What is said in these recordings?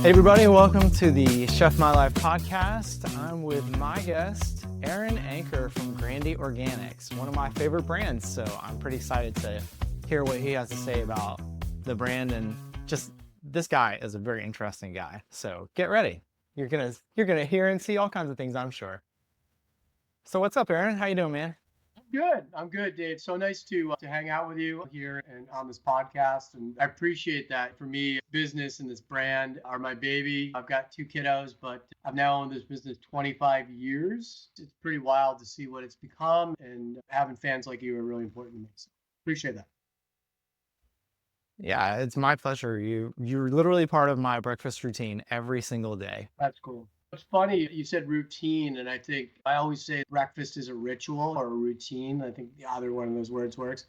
Hey everybody, welcome to the Chef My Life podcast. I'm with my guest, Aaron Anker from Grandy Organics, one of my favorite brands. So I'm pretty excited to hear what he has to say about the brand, and just this guy is a very interesting guy. So get ready. You're gonna hear and see all kinds of things, I'm sure. So what's up, Aaron? How you doing, man? Good. I'm good, Dave. So nice to hang out with you here and on this podcast. And I appreciate that. For me, business and this brand are my baby. I've got two kiddos, but I've now owned this business 25 years. It's pretty wild to see what it's become. And having fans like you are really important to me. So appreciate that. Yeah, it's my pleasure. You're literally part of my breakfast routine every single day. That's cool. It's funny, you said routine, and I think I always say breakfast is a ritual or a routine. I think either one of those words works.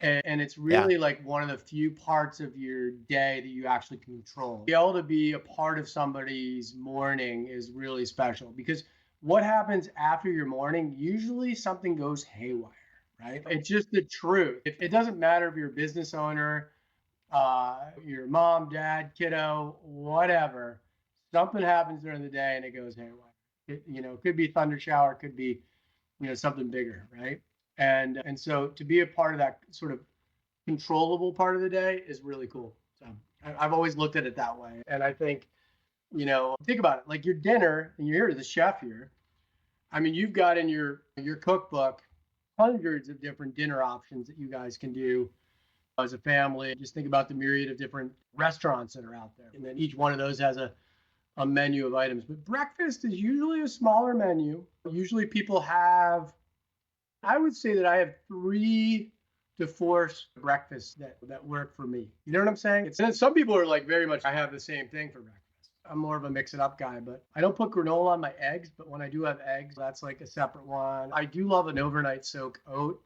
And it's Yeah. really like one of the few parts of your day that you actually control. Be able to be a part of somebody's morning is really special because what happens after your morning, usually something goes haywire, right? It's just the truth. It doesn't matter if you're a business owner, your mom, dad, kiddo, whatever, something happens during the day and it goes haywire. It could be thunder shower, could be, something bigger, right? And so to be a part of that sort of controllable part of the day is really cool. So I've always looked at it that way. And I think, think about it, like your dinner, and you're the chef here. I mean, you've got in your cookbook hundreds of different dinner options that you guys can do as a family. Just think about the myriad of different restaurants that are out there. And then each one of those has a menu of items. But breakfast is usually a smaller menu. Usually people have, I would say that I have 3 to 4 breakfasts that work for me. You know what I'm saying? And then some people are like very much, I have the same thing for breakfast. I'm more of a mix it up guy, but I don't put granola on my eggs. But when I do have eggs, that's like a separate one. I do love an overnight soak oat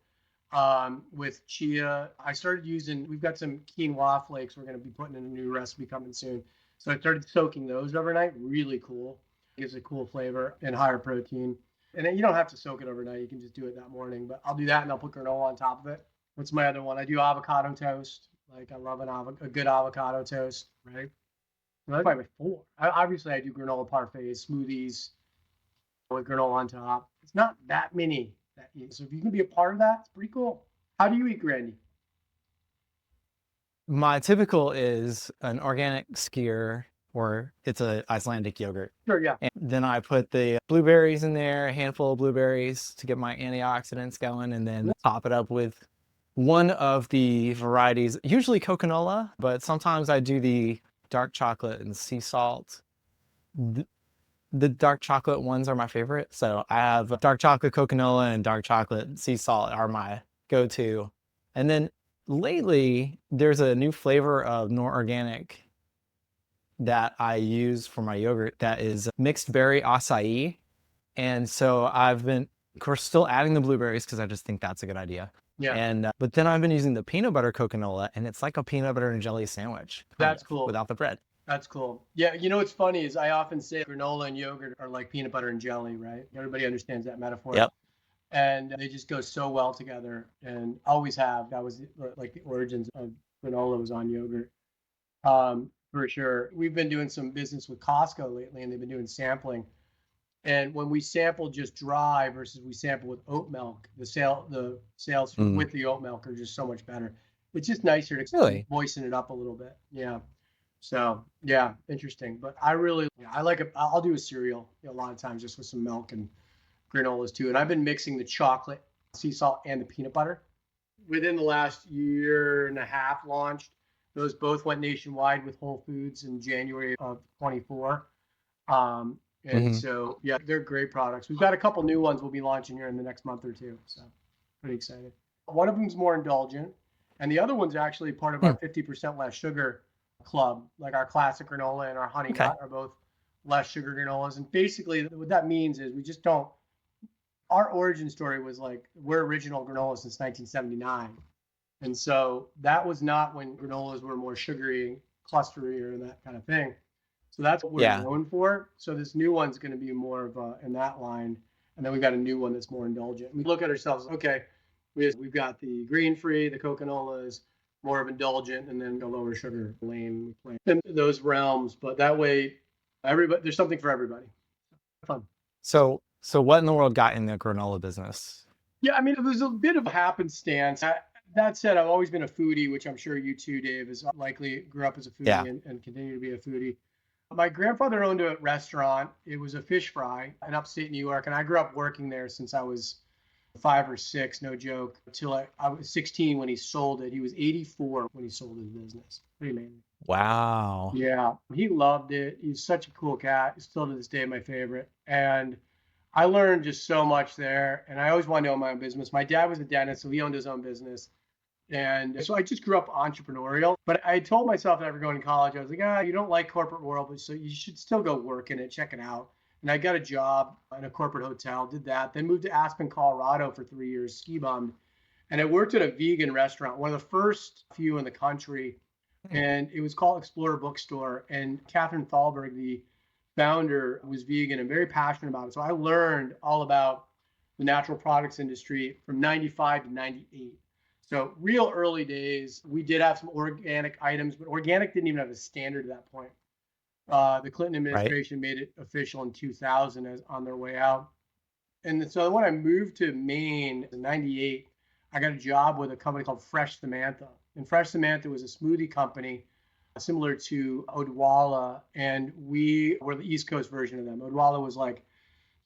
with chia. We've got some quinoa flakes we're going to be putting in a new recipe coming soon. So I started soaking those overnight. Really cool. Gives a cool flavor and higher protein. And then you don't have to soak it overnight. You can just do it that morning. But I'll do that and I'll put granola on top of it. What's my other one? I do avocado toast. Like I love a good avocado toast, right? So that's probably 4. Obviously, I do granola parfaits, smoothies with granola on top. It's not that many that eat. So if you can be a part of that, it's pretty cool. How do you eat, Grandy? My typical is an organic skyr, or it's a Icelandic yogurt. Sure, yeah. And then I put the blueberries in there, a handful of blueberries to get my antioxidants going, and then top it up with one of the varieties, usually coconola, but sometimes I do the dark chocolate and sea salt. The dark chocolate ones are my favorite. So I have dark chocolate coconola and dark chocolate sea salt are my go-to. And then lately, there's a new flavor of Nor Organic that I use for my yogurt that is mixed berry acai. And so I've been, of course, still adding the blueberries because I just think that's a good idea. Yeah, And but then I've been using the peanut butter coconola, and it's like a peanut butter and jelly sandwich, that's cool. without the bread. That's cool. Yeah, you know what's funny is I often say granola and yogurt are like peanut butter and jelly, right? Everybody understands that metaphor. Yep. And they just go so well together and always have. That was like the origins of granola was on yogurt. For sure. We've been doing some business with Costco lately, and they've been doing sampling. And when we sample just dry versus we sample with oat milk, the sales with the oat milk are just so much better. It's just nicer to Really? moisten it up a little bit. Yeah. So yeah, interesting. But I like it. I'll do a cereal a lot of times just with some milk and granolas too. And I've been mixing the chocolate, sea salt, and the peanut butter. Within the last year and a half launched. Those both went nationwide with Whole Foods in January of 24. And so, yeah, they're great products. We've got a couple new ones we'll be launching here in the next month or two. So pretty excited. One of them's more indulgent. And the other one's actually part of our 50% less sugar club, like our classic granola and our honey nut are both less sugar granolas. And basically what that means is we just don't, our origin story was like, we're original granola since 1979. And so that was not when granolas were more sugary, clusterier, and that kind of thing. So that's what we're known for. So this new one's going to be more of in that line. And then we've got a new one that's more indulgent. We look at ourselves, okay, we've got the grain-free, the coconolas, more of indulgent, and then a lower sugar lane in those realms. But that way, everybody, there's something for everybody. Fun. So what in the world got in the granola business? Yeah, I mean, it was a bit of a happenstance. That said, I've always been a foodie, which I'm sure you too, Dave, is likely grew up as a Yeah. foodie and continue to be a foodie. My grandfather owned a restaurant. It was a fish fry in upstate New York, and I grew up working there since I was 5 or 6, no joke, until I was 16 when he sold it. He was 84 when he sold his business. Pretty amazing. Wow. Yeah, he loved it. He's such a cool cat. He's still to this day my favorite. And I learned just so much there. And I always wanted to own my own business. My dad was a dentist, so he owned his own business. And so I just grew up entrepreneurial. But I told myself after going to college, I was like, you don't like corporate world, but so you should still go work in it, check it out. And I got a job in a corporate hotel, did that, then moved to Aspen, Colorado for 3 years, ski bummed. And I worked at a vegan restaurant, one of the first few in the country. And it was called Explorer Bookstore. And Catherine Thalberg, the founder, was vegan and very passionate about it. So I learned all about the natural products industry from 95 to 98. So real early days. We did have some organic items, but organic didn't even have a standard at that point. The Clinton Right. administration made it official in 2000 as on their way out. And so when I moved to Maine in 98, I got a job with a company called Fresh Samantha. And Fresh Samantha was a smoothie company similar to Odwalla, and we were the East Coast version of them. Odwalla was like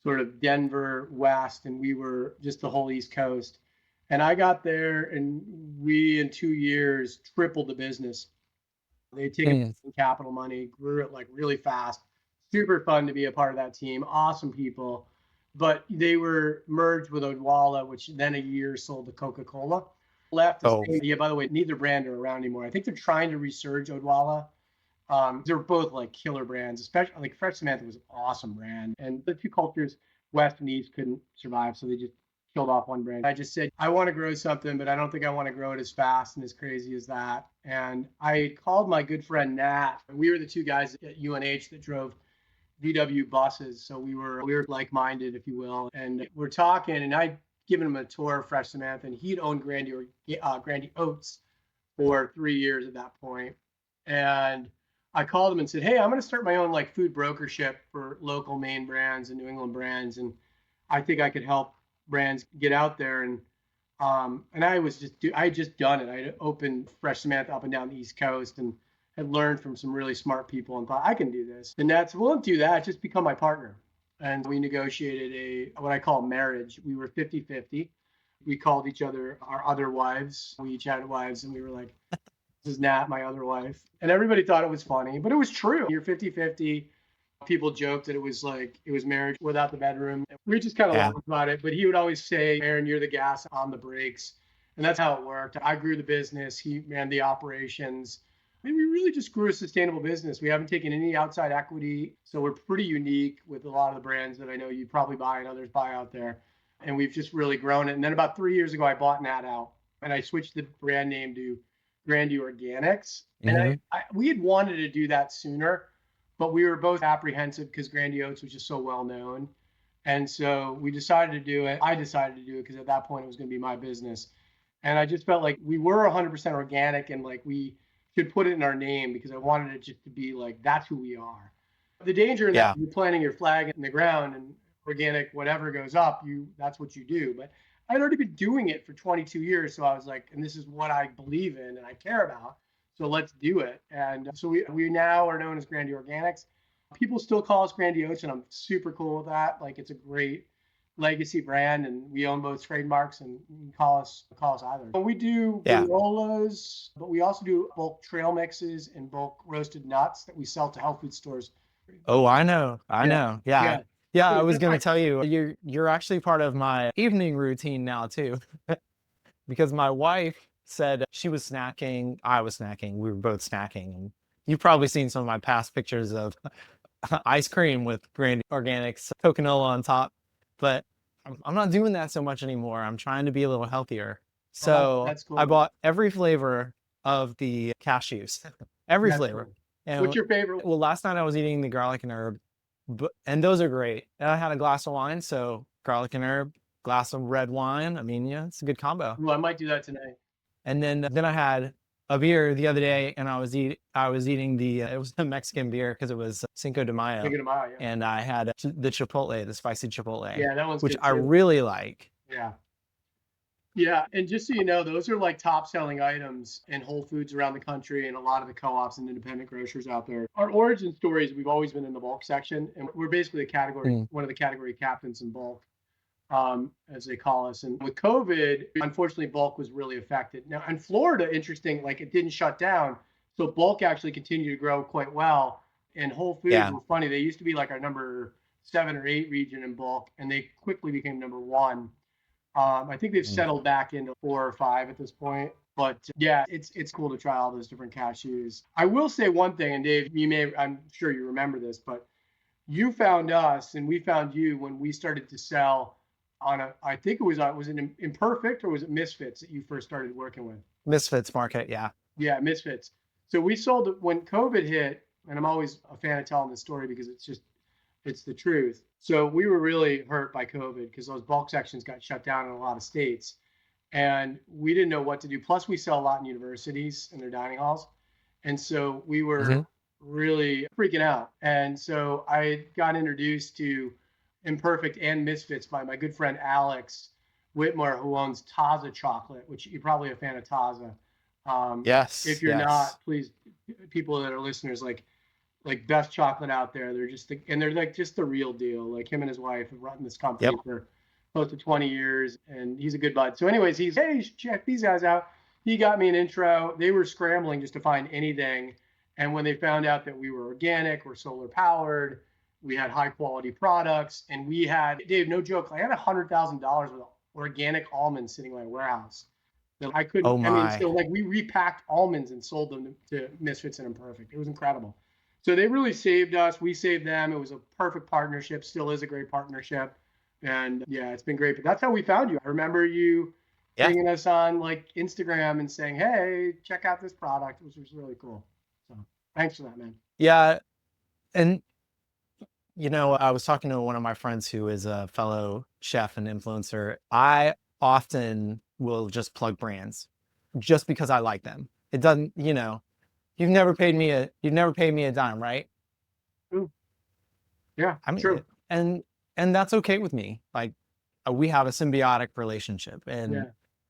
sort of Denver West, and we were just the whole East Coast. And I got there, and we in 2 years tripled the business. They had taken capital money, grew it like really fast. Super fun to be a part of that team. Awesome people. But they were merged with Odwalla, which then a year sold to Coca-Cola. Left the Oh, same idea. By the way, neither brand are around anymore. I think they're trying to resurge Odwalla. They're both like killer brands, especially like Fresh Samantha was an awesome brand. And the two cultures, West and East, couldn't survive. So they just killed off one brand. I just said, I want to grow something, but I don't think I want to grow it as fast and as crazy as that. And I called my good friend Nat. We were the two guys at UNH that drove VW buses. So we were like-minded, if you will. And we're talking, and I'd given him a tour of Fresh Samantha, and he'd owned Grandy Oats for 3 years at that point. And I called him and said, hey, I'm going to start my own like food brokership for local Maine brands and New England brands. And I think I could help brands get out there. And I had just done it. I had opened Fresh Samantha up and down the East Coast and had learned from some really smart people and thought I can do this. And that's, well, don't do that. Just become my partner. And we negotiated what I call marriage. We were 50-50. We called each other our other wives. We each had wives, and we were like, this is Nat, my other wife. And everybody thought it was funny, but it was true. You're 50-50. People joked that it was marriage without the bedroom. We just kind of laughed about it. But he would always say, Aaron, you're the gas on the brakes. And that's how it worked. I grew the business. He ran the operations. I mean, we really just grew a sustainable business. We haven't taken any outside equity. So we're pretty unique with a lot of the brands that I know you probably buy and others buy out there. And we've just really grown it. And then about 3 years ago, I bought Nat out and I switched the brand name to Grandy Organics. And we had wanted to do that sooner, but we were both apprehensive because Grandy Oats was just so well known. And so we decided to do it. I decided to do it because at that point it was going to be my business. And I just felt like we were 100% organic and like we should put it in our name because I wanted it just to be like, that's who we are. The danger in that you're planting your flag in the ground and organic, whatever goes up, that's what you do. But I'd already been doing it for 22 years. So I was like, and this is what I believe in and I care about. So let's do it. And so we now are known as Grandy Organics. People still call us Grandy Oats, and I'm super cool with that. Like it's a great legacy brand, and we own both trademarks, and you can call us either. But we do granolas, but we also do bulk trail mixes and bulk roasted nuts that we sell to health food stores. Oh, I know. Yeah. I was going to tell you, you're actually part of my evening routine now too, because my wife said she was snacking, I was snacking, we were both snacking, and you've probably seen some of my past pictures of ice cream with Grandy Organics, coconut on top, but I'm not doing that so much anymore. I'm trying to be a little healthier. So that's cool. I bought every flavor of the cashews, every flavor. Cool. And what's your favorite? Well, last night I was eating the garlic and herb, and those are great. And I had a glass of wine, so garlic and herb, glass of red wine. I mean, yeah, it's a good combo. Well, I might do that tonight. And then I had a beer the other day, and I was eating it was a Mexican beer because it was Cinco de Mayo, Thinking about it, yeah. and I had the chipotle, the spicy chipotle, Yeah, that one's which good I too. really like. Yeah. Yeah, and just so you know, those are like top selling items in Whole Foods around the country and a lot of the co-ops and independent grocers out there. Our origin stories, we've always been in the bulk section, and we're basically Mm, one of the category captains in bulk, as they call us. And with COVID, unfortunately, bulk was really affected. Now, in Florida, interesting, like it didn't shut down, so bulk actually continued to grow quite well. And Whole Foods yeah. was funny; they used to be like our number 7 or 8 region in bulk, and they quickly became number one. I think they've Mm. settled back into 4 or 5 at this point. But yeah, it's cool to try all those different cashews. I will say one thing, and Dave, I'm sure you remember this, but you found us and we found you when we started to sell on I think was it Imperfect or was it Misfits that you first started working with? Misfits Market, yeah. Yeah, Misfits. So we sold it when COVID hit, and I'm always a fan of telling this story because it's the truth. So we were really hurt by COVID because those bulk sections got shut down in a lot of states, and we didn't know what to do. Plus, we sell a lot in universities and their dining halls, and so we Hmm. were really freaking out. And so I got introduced to Imperfect and Misfits by my good friend Alex Whitmore, who owns Taza Chocolate, which you're probably a fan of Taza. Um, Yes, if you're yes. not, please, people that are listeners, like best chocolate out there. And they're like just the real deal. Like him and his wife have run this company Yep. for close to 20 years, and he's a good bud. So, anyways, hey, you should check these guys out. He got me an intro. They were scrambling just to find anything, and when they found out that we were organic, we're solar powered, we had high quality products, and we had Dave, no joke, I had $100,000 with organic almonds sitting in my warehouse that I couldn't. Oh I mean, so my. like we repacked almonds and sold them to Misfits and Imperfect. It was incredible. So they really saved us. We saved them. It was a perfect partnership. Still is a great partnership. And yeah, it's been great. But that's how we found you. I remember you Yeah. bringing us on like Instagram and saying, "Hey, check out this product," which was really cool. So thanks for that, man. Yeah. And I was talking to one of my friends who is a fellow chef and influencer. I often will just plug brands just because I like them. It doesn't, you've never paid me a dime, right? Ooh, yeah, I mean, true. and that's okay with me. Like, we have a symbiotic relationship, and Yeah.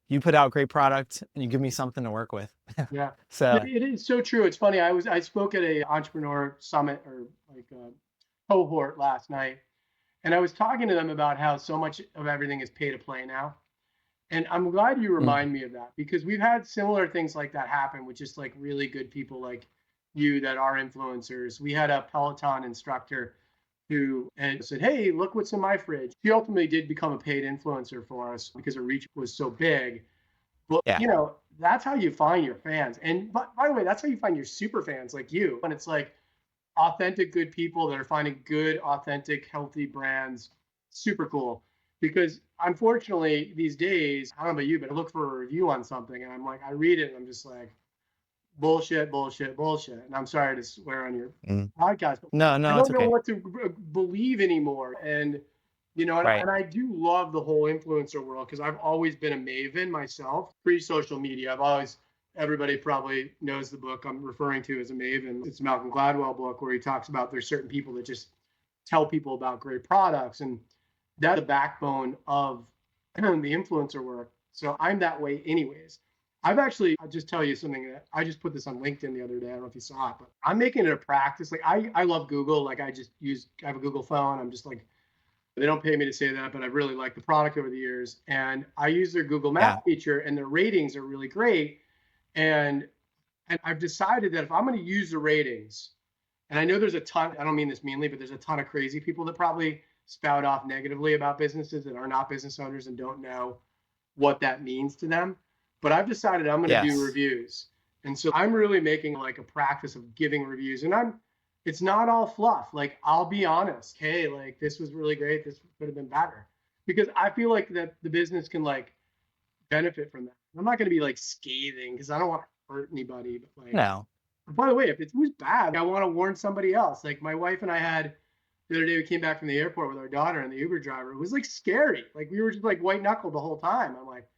you put out great product and you give me something to work with. Yeah. So, It is so true. It's funny. I spoke at a entrepreneur summit or like a cohort last night, and I was talking to them about how so much of everything is pay to play now. And I'm glad you mm, remind me of that because we've had similar things like that happen with just like really good people like you that are influencers. We had a Peloton instructor who and said, "Hey, look what's in my fridge." She ultimately did become a paid influencer for us because her reach was so big. But yeah, that's how you find your fans. And by the way, that's how you find your super fans like you. And it's like authentic, good people that are finding good, authentic, healthy brands. Super cool. Because unfortunately, these days, I don't know about you, but I look for a review on something and I'm like, I read it and I'm just like, bullshit, bullshit, bullshit. And I'm sorry to swear on your mm. podcast, but No, I no, it's don't know okay. what to believe anymore. And Right. and I do love the whole influencer world because I've always been a maven myself, pre-social media. Everybody probably knows the book I'm referring to as a maven. It's a Malcolm Gladwell book where he talks about there's certain people that just tell people about great products, and that's the backbone of the influencer work. So I'm that way, anyways. I'll just tell you something that I just put this on LinkedIn the other day. I don't know if you saw it, but I'm making it a practice. Like I love Google. Like I have a Google phone. I'm just like, they don't pay me to say that, but I really like the product over the years. And I use their Google Map Yeah. feature and their ratings are really great. And I've decided that if I'm going to use the ratings, and I know there's a ton, I don't mean this meanly, but there's a ton of crazy people that probably spout off negatively about businesses that are not business owners and don't know what that means to them. But I've decided I'm going to do Yes. reviews. And so I'm really making like a practice of giving reviews. And it's not all fluff. Like I'll be honest. Hey, like this was really great. This could have been better. Because I feel like that the business can like benefit from that. I'm not going to be like scathing because I don't want to hurt anybody. But like, No. by the way, if it was bad, I want to warn somebody else. Like my wife and I had the other day, we came back from the airport with our daughter and the Uber driver. It was like scary. Like we were just like white knuckled the whole time. I'm like,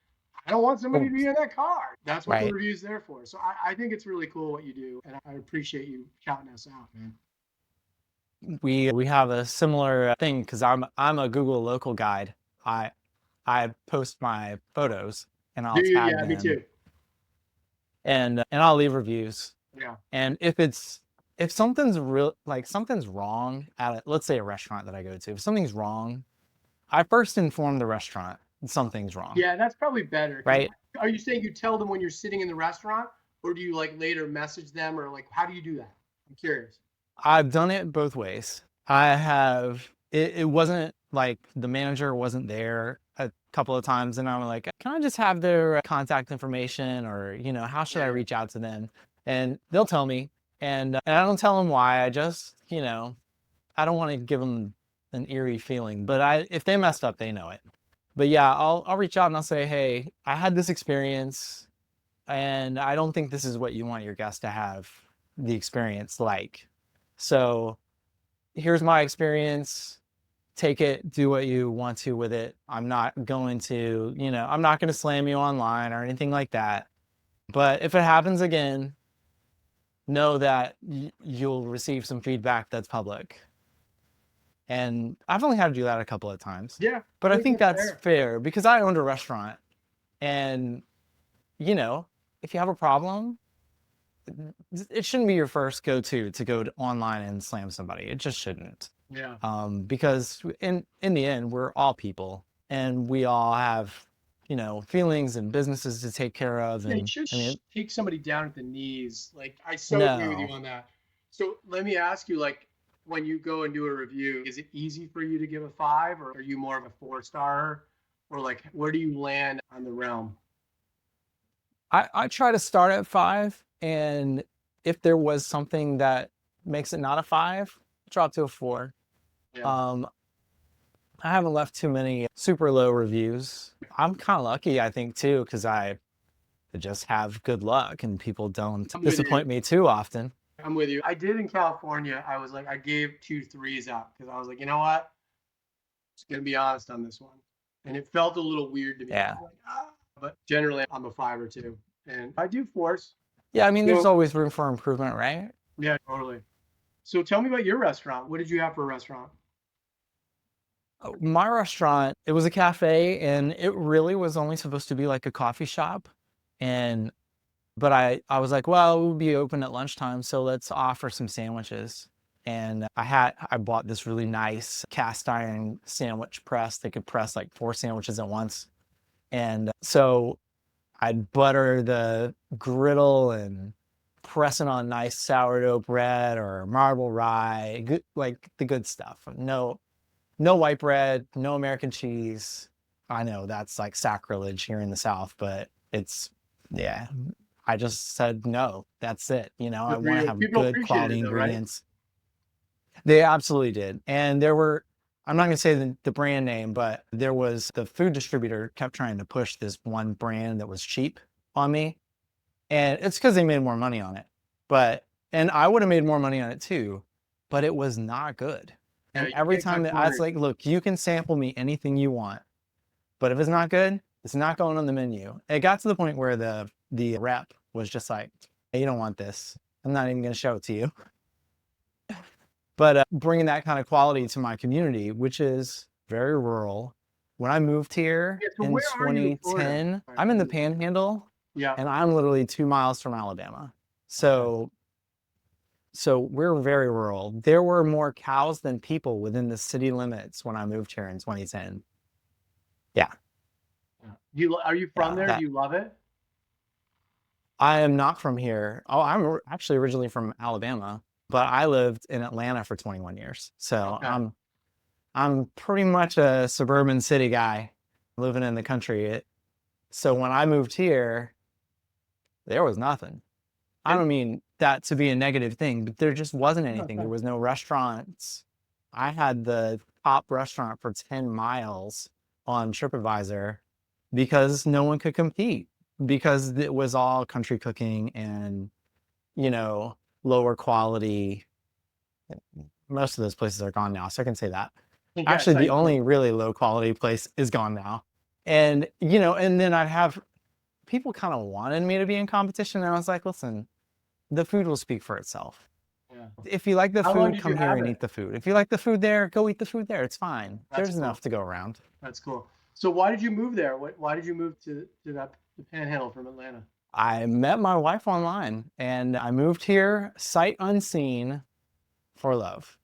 I don't want somebody Well, to be in that car. That's what the right. review is there for. So I think it's really cool what you do, and I appreciate you shouting us out, man. We have a similar thing because I'm a Google local guide. I I post my photos and Do I'll you? tag Yeah, me them too. and I'll leave reviews. Yeah. And if something's real like something's wrong at let's say a restaurant that I go to, if something's wrong, I first inform the restaurant that something's wrong, Yeah, that's probably better. Because right? are you saying you tell them when you're sitting in the restaurant, or do you like later message them, or like how do you do that? I'm curious. I've done it both ways. It wasn't like the manager wasn't there a couple of times and I'm like, can I just have their contact information or, how should I Yeah. reach out to them? And they'll tell me and I don't tell them why. I just, I don't want to give them an eerie feeling, but if they messed up, they know it. But yeah, I'll reach out and I'll say, hey, I had this experience and I don't think this is what you want your guests to have the experience like. So here's my experience. Take it, do what you want to with it. I'm not going to, I'm not going to slam you online or anything like that. But if it happens again, know that you'll receive some feedback that's public. And I've only had to do that a couple of times. Yeah, But I I think think that's that's fair. fair because I owned a restaurant. And, you know, if you have a problem, it shouldn't be your first go-to go online and slam somebody. It just shouldn't. Yeah. Because in the end, we're all people and we all have, feelings and businesses to take care of. Yeah, you And should I mean, take somebody down at the knees. Like, I so agree with you no, on that. So let me ask you, like, when you go and do a review, is it easy for you to give a five, or are you more of a four-star, or like, where do you land on the realm? I try to start at 5. And if there was something that makes it not a 5, drop to a 4. Yeah. Um, I haven't left too many super low reviews. I'm kind of lucky, I think, too, because I just have good luck and people don't I'm with you. disappoint me too often. I'm with you. I did in California. I was like, I gave two threes out because I was like, you know what? Just gonna be honest on this one, and it felt a little weird to me. I Yeah. was like, but generally, I'm a five or two, and I do force. Yeah, I mean, there's So always room for improvement, right? yeah, totally. So tell me about your restaurant. What did you have for a restaurant? My restaurant, it was a cafe and it really was only supposed to be like a coffee shop. And but I was like, well, we'll be open at lunchtime, so let's offer some sandwiches. And I bought this really nice cast iron sandwich press that could press like 4 sandwiches at once. And so I'd butter the griddle and pressing on nice sourdough bread or marble rye, good, like the good stuff. No white bread, no American cheese. I know that's like sacrilege here in the South, but yeah. I just said no. That's it. I Good for want to you. have People good appreciate quality it though, right? ingredients. They absolutely did. And I'm not going to say the brand name, but there was the food distributor kept trying to push this one brand that was cheap on me. And it's because they made more money on it. And I would have made more money on it too, but it was not good. Yeah, And you every can't time cut that I was corners. like, look, you can sample me anything you want, but if it's not good, it's not going on the menu. It got to the point where the rep was just like, hey, you don't want this. I'm not even going to show it to you. But bringing that kind of quality to my community, which is very rural. When I moved here Yeah. So in where are you in Florida? 2010, I'm in the Panhandle, Yeah. and I'm literally 2 miles from Alabama. Okay. So we're very rural. There were more cows than people within the city limits when I moved here in 2010. Yeah, Yeah. Are you from yeah. there? Do That you love it? I am not from here. Oh, actually originally from Alabama, but I lived in Atlanta for 21 years. So Okay. I'm pretty much a suburban city guy living in the country. So when I moved here, there was nothing. I And don't mean that to be a negative thing, but there just wasn't no, anything. There no. was no restaurants. I had the top restaurant for 10 miles on TripAdvisor because no one could compete because it was all country cooking and, you know, lower quality. Most of those places are gone now, so I can say that. Yes, Actually, I the know. only really low quality place is gone now. And, and then I'd have people kind of wanted me to be in competition. And I was like, listen, the food will speak for itself. Yeah. If you like the How long food, did you come here have and it? eat the food. If you like the food there, go eat the food there. It's fine. That's There's cool. enough to go around. That's cool. So why did you move there? Why did you move to the Panhandle from Atlanta? I met my wife online and I moved here sight unseen for love.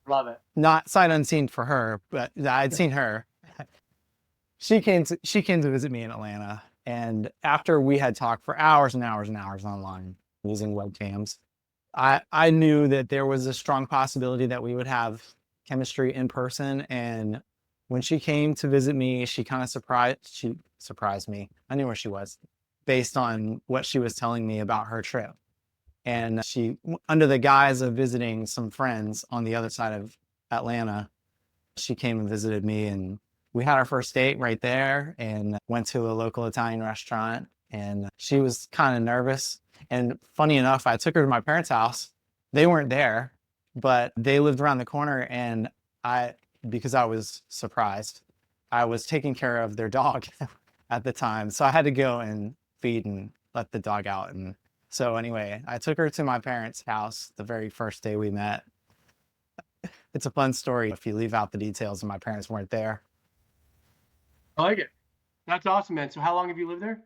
Love it. Not sight unseen for her, but I'd seen her. She came to visit me in Atlanta. And after we had talked for hours and hours and hours online using webcams, I knew that there was a strong possibility that we would have chemistry in person. And when she came to visit me, she surprised me. I knew where she was based on what she was telling me about her trip. And she, under the guise of visiting some friends on the other side of Atlanta, she came and visited me, and we had our first date right there and went to a local Italian restaurant. And she was kind of nervous. And funny enough, I took her to my parents' house. They weren't there, but they lived around the corner. And because I was surprised, I was taking care of their dog at the time. So I had to go and feed and let the dog out. And so anyway, I took her to my parents' house the very first day we met. It's a fun story if you leave out the details and my parents weren't there. I like it. That's awesome, man. So how long have you lived there?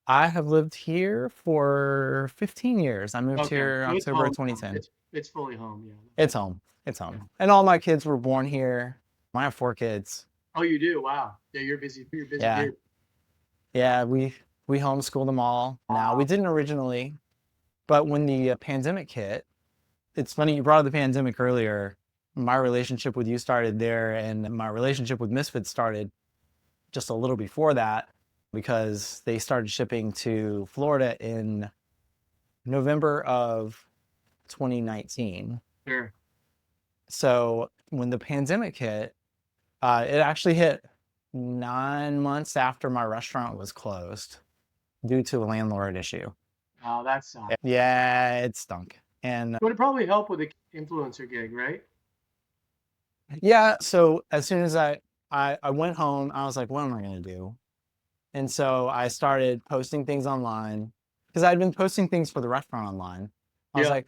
I have lived here for 15 years. I moved here So it's October home. 2010. It's fully home, yeah. It's home. It's home. And all my kids were born here. I have 4 kids. Oh, you do? Wow. Yeah, you're busy. You're busy Yeah. dude. Yeah, we homeschooled them all. Now, we didn't originally, but when the pandemic hit, it's funny, you brought up the pandemic earlier. My relationship with you started there, and my relationship with Misfits started just a little before that because they started shipping to Florida in November of 2019. Sure. So when the pandemic hit, it actually hit 9 months after my restaurant was closed due to a landlord issue. Oh, that sucks. Yeah, it stunk. And Would it probably help with the influencer gig, right? yeah, so as soon as I went home, I was like, what am I going to do? And so I started posting things online because I'd been posting things for the restaurant online. I was like,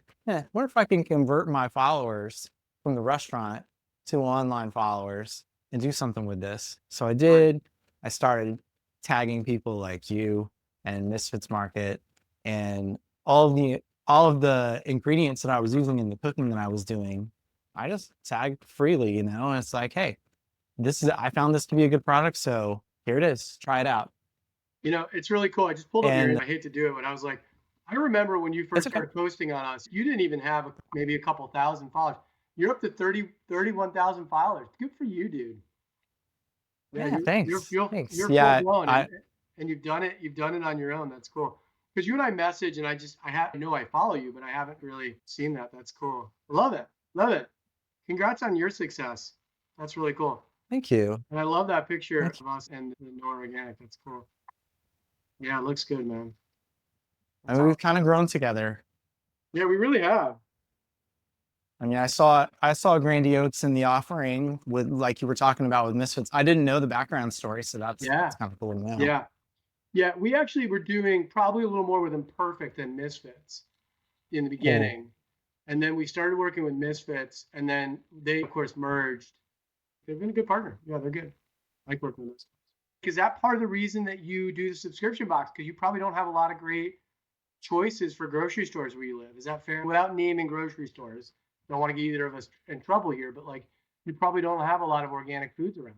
what if I can convert my followers from the restaurant to online followers and do something with this? So I did. I started tagging people like you and Misfits Market and all of the ingredients that I was using in the cooking that I was doing. I just tagged freely, and it's like, hey, I found this to be a good product, so here it is. Try it out. It's really cool. I just pulled up your, I hate to do it, but I was like, I remember when you first started posting on us, you didn't even have maybe a couple thousand followers. You're up to 31,000 followers. Good for you, dude. Yeah, thanks. You're Thanks. full blown, and you've done it on your own. That's cool. Because you and I message, and I know I follow you, but I haven't really seen that. That's cool. Love it. Love it. Congrats on your success. That's really cool. Thank you. And I love that picture of us and the Organic. That's cool. Yeah, it looks good, man. I mean, we've kind of grown together. Yeah, we really have. I mean, I saw Grandy Oats in the offering with, like you were talking about with Misfits. I didn't know the background story, so that's kind of cool to know. Yeah. Yeah, we actually were doing probably a little more with Imperfect than Misfits in the beginning. And then we started working with Misfits, and then they, of course, merged. They've been a good partner. Yeah, they're good. I like working with Misfits. Is that part of the reason that you do the subscription box? Because you probably don't have a lot of great choices for grocery stores where you live. Is that fair? Without naming grocery stores, don't want to get either of us in trouble here, but like you probably don't have a lot of organic foods around.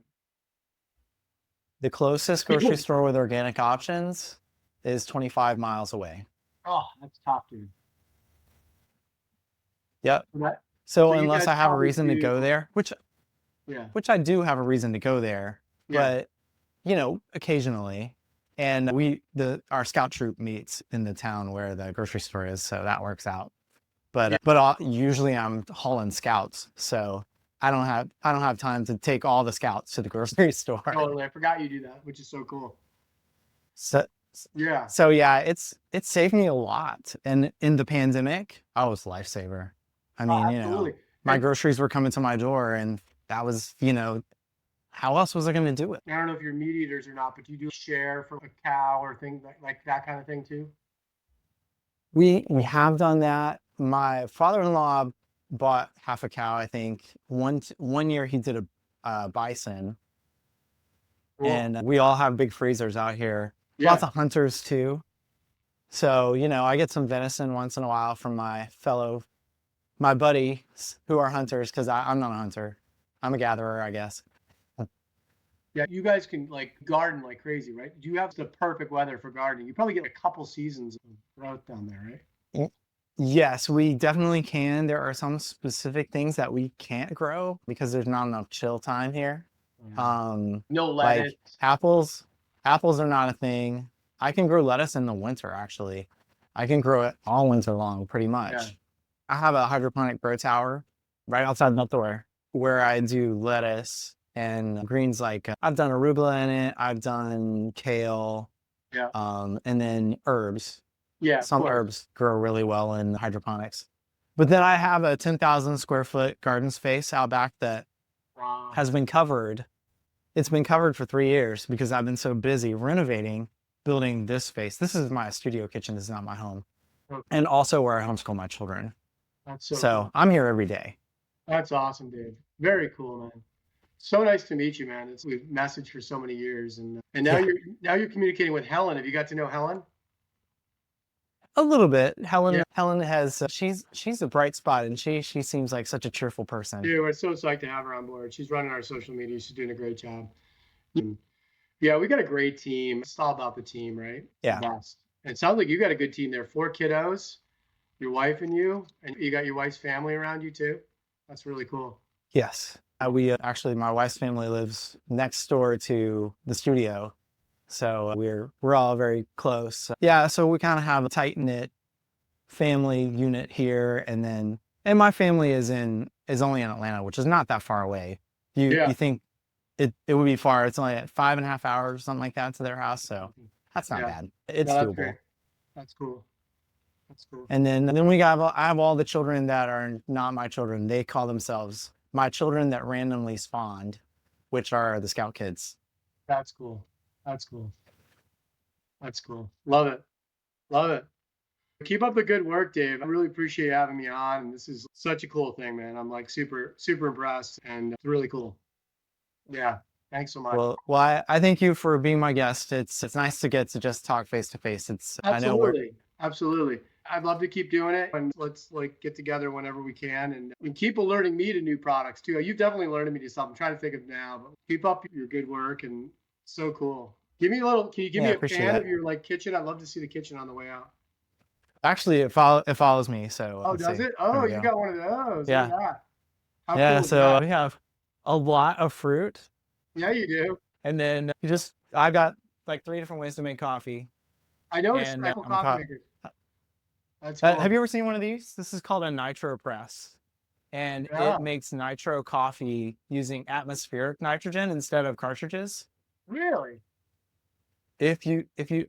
The closest grocery store with organic options is 25 miles away. Oh, that's tough, dude. Yep. So unless I have a reason to go there, which I do have a reason to go there, but occasionally. And our scout troop meets in the town where the grocery store is, so that works out. But usually I'm hauling scouts, so I don't have time to take all the scouts to the grocery store. Totally, I forgot you do that, which is so cool. So yeah, it saved me a lot. And in the pandemic, I was a lifesaver. I mean, my groceries were coming to my door, and that was, how else was I going to do it? I don't know if you're meat eaters or not, but do you do share for a cow or things like that kind of thing too? We have done that. My father-in-law bought half a cow, I think. One year he did a bison, Cool. and we all have big freezers out here. Yeah. Lots of hunters too. So, I get some venison once in a while from my buddies who are hunters, because I'm not a hunter. I'm a gatherer, I guess. Yeah, you guys can like garden like crazy, right? You have the perfect weather for gardening. You probably get a couple seasons of growth down there, right? Yes, we definitely can. There are some specific things that we can't grow because there's not enough chill time here. No Like lettuce. apples. Apples are not a thing. I can grow lettuce in the winter, actually. I can grow it all winter long, pretty Yeah. much. I have a hydroponic grow tower right outside my door where I do lettuce and greens. Like I've done arugula in it. I've done kale, Yeah. and then herbs. Yeah, of Some course. herbs grow really well in hydroponics. But then I have a 10,000 square foot garden space out back that Wow. has been covered. It's been covered for 3 years because I've been so busy renovating, building this space. This is my studio kitchen. This is not my home. Okay. And also where I homeschool my children. That's so So cool. I'm here every day. That's awesome, Dave. Very cool, man. So nice to meet you, man. We've messaged for so many years, and now Yeah. you're communicating with Helen. Have you got to know Helen? A little bit. Yeah. Helen has, she's a bright spot, and she seems like such a cheerful person. Dude, we're so psyched to have her on board. She's running our social media. She's doing a great job. Yeah, we got a great team. It's all about the team, right? Yeah. The best. And it sounds like you got a good team there. 4 kiddos, your wife and you got your wife's family around you too. That's really cool. Yes. We actually, my wife's family lives next door to the studio. So we're all very close. Yeah, so we kind of have a tight knit family unit here, and my family is only in Atlanta, which is not that far away. You think it would be far? It's only at 5.5 hours, something like that, to their house. So that's not bad. It's No, that's doable. great. That's cool. That's cool. And then I have all the children that are not my children. They call themselves my children that randomly spawned, which are the Scout kids. That's cool. That's cool. That's cool. Love it. Love it. Keep up the good work, Dave. I really appreciate you having me on. This is such a cool thing, man. I'm like super, super impressed, and it's really cool. Yeah. Thanks so much. Well, I thank you for being my guest. It's nice to get to just talk face to face. Absolutely. Absolutely. I'd love to keep doing it, and let's like get together whenever we can, and keep alerting me to new products too. You've definitely alerted me to something. I'm trying to think of now, but keep up your good work, and so cool. Can you give me a pan of your like kitchen? I'd love to see the kitchen on the way out. Actually, it follows me. So Oh, does it? Oh, you got one of those. Yeah. Look at that. How Yeah. cool is So that? we have a lot of fruit, Yeah, you do. and then I've got like 3 different ways to make coffee. I noticed And Apple coffee makers. That's cool. have you ever seen one of these? This is called a nitro press, and Yeah. it makes nitro coffee using atmospheric nitrogen instead of cartridges. Really?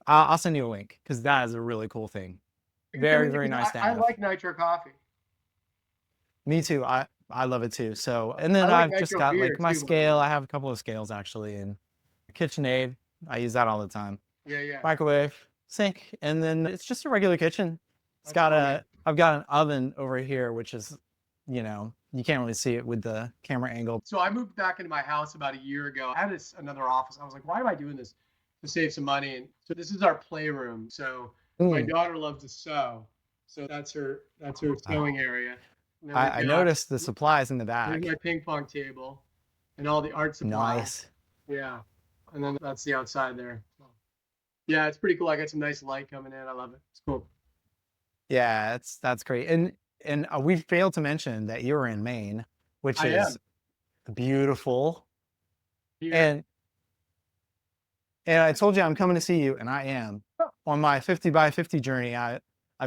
I'll send you a link, because that is a really cool thing. Very, very nice to have. I like nitro coffee. Me too. I love it too. So, and then I like I've just nitro got beer like my too, by the scale. way. I have a couple of scales actually, and KitchenAid. I use that all the time. Yeah. Microwave, sink, and then it's just a regular kitchen. That's cool, man. I've got an oven over here, which is, you can't really see it with the camera angle. So I moved back into my house about a year ago. I had another office. I was like, why am I doing this? To save some money. And so this is our playroom. So my daughter loves to sew. So that's her sewing area. I noticed the supplies in the back. There's my ping pong table and all the art supplies. Nice. Yeah. And then that's the outside there. Yeah, it's pretty cool. I got some nice light coming in. I love it. It's cool. Yeah, that's great. And we failed to mention that you're in Maine, which is beautiful. Yeah. And I told you I'm coming to see you, and I am. On my 50 by 50 journey. I've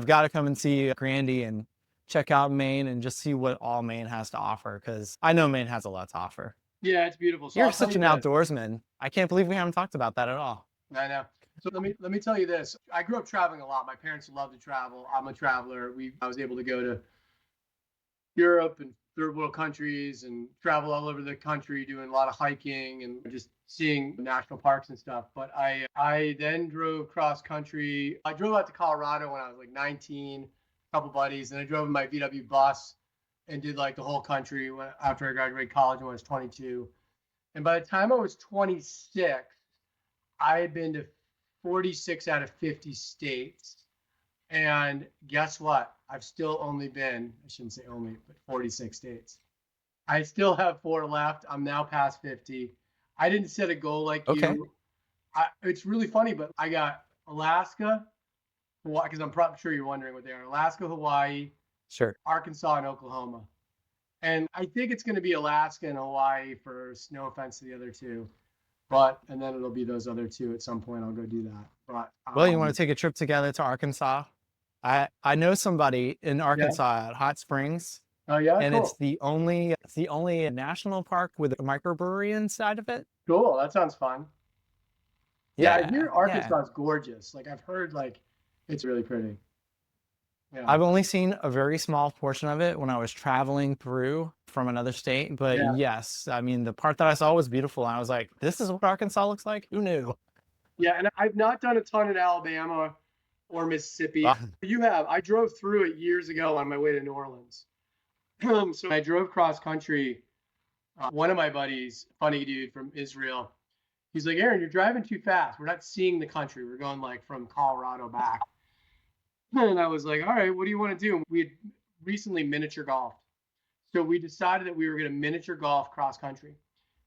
got to come and see Grandy and check out Maine and just see what all Maine has to offer, because I know Maine has a lot to offer. Yeah, it's beautiful. So You're such an outdoorsman. I can't believe we haven't talked about that at all. I know. So let me tell you this. I grew up traveling a lot. My parents love to travel. I'm a traveler. I was able to go to Europe and third world countries and travel all over the country doing a lot of hiking and just seeing national parks and stuff. But I then drove cross country. I drove out to Colorado when I was like 19, a couple buddies, and I drove in my VW bus and did like the whole country after I graduated college when I was 22. And by the time I was 26, I had been to 46 out of 50 states. And guess what? I've still only been, I shouldn't say only, but 46 states. I still have 4 left. I'm now past 50. I didn't set a goal like Okay. you. It's really funny, but I got Alaska, Hawaii, because I'm probably sure you're wondering what they are. Alaska, Hawaii, Sure. Arkansas, and Oklahoma. And I think it's going to be Alaska and Hawaii first. No offense to the other two. And then it'll be those other two at some point. I'll go do that. But Well, you want to take a trip together to Arkansas? I know somebody in Arkansas at Hot Springs, oh yeah, and cool. it's the only national park with a microbrewery inside of it. Cool. That sounds fun. Yeah, I hear Yeah. Arkansas is gorgeous. Like I've heard like it's really pretty. Yeah. I've only seen a very small portion of it when I was traveling through from another state, but Yeah. yes, I mean the part that I saw was beautiful, and I was like, "This is what Arkansas looks like." Who knew? Yeah, and I've not done a ton in Alabama or Mississippi. Ah. You have. I drove through it years ago on my way to New Orleans. So I drove cross country. One of my buddies, funny dude from Israel, he's like, Aaron, you're driving too fast. We're not seeing the country. We're going like from Colorado back. And I was like, all right, what do you want to do? We had recently miniature golfed. So we decided that we were going to miniature golf cross country.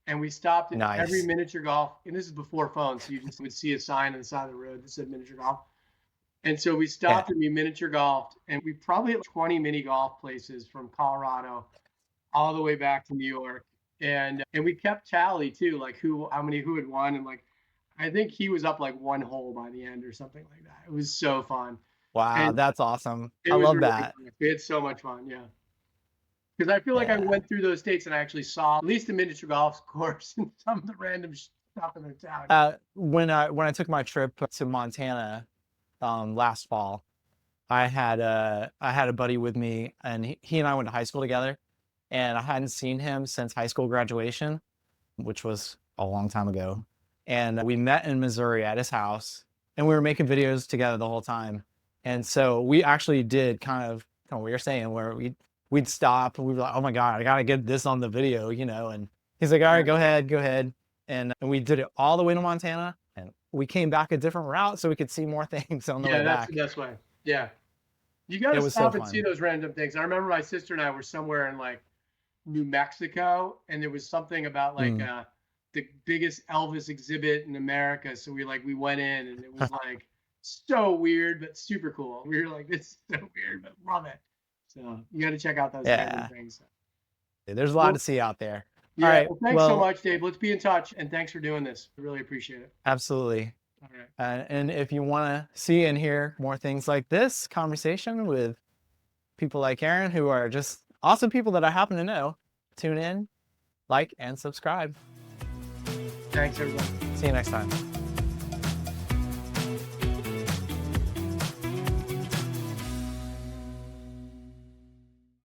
And we stopped at every Nice. miniature golf. And this is before phones. So you just would see a sign on the side of the road that said miniature golf. And so we stopped and we miniature golfed. And we probably had 20 mini golf places from Colorado all the way back to New York. And we kept tally too, like who had won. And like, I think he was up like 1 hole by the end or something like that. It was so fun. Wow, And that's awesome. it I was love really that. fun. We had so much fun, yeah. Because I feel like I Yeah. went through those states and I actually saw at least a miniature golf course and some of the random stuff in their town. When I took my trip to Montana last fall, I had a buddy with me, and he and I went to high school together, and I hadn't seen him since high school graduation, which was a long time ago. And we met in Missouri at his house, and we were making videos together the whole time. And so we actually did kind of what you're saying, where we'd stop and we'd be like, oh my God, I gotta get this on the video, and he's like, all right, go ahead. And we did it all the way to Montana, and we came back a different route so we could see more things on the way Yeah, that's back. the best way. Yeah. You got to was so stop and see fun. those random things. I remember my sister and I were somewhere in like New Mexico, and there was something about like the biggest Elvis exhibit in America. So we went in, and it was like so weird but super cool. We were like, this is so weird but love it. So you got to check out those random things. There's a lot to see out there. Yeah, All right. well, thanks so much, Dave. Let's be in touch, and thanks for doing this. I really appreciate it. Absolutely. All right. And if you want to see and hear more things like this conversation with people like Aaron, who are just awesome people that I happen to know, tune in, like, and subscribe. Thanks, everyone. See you next time.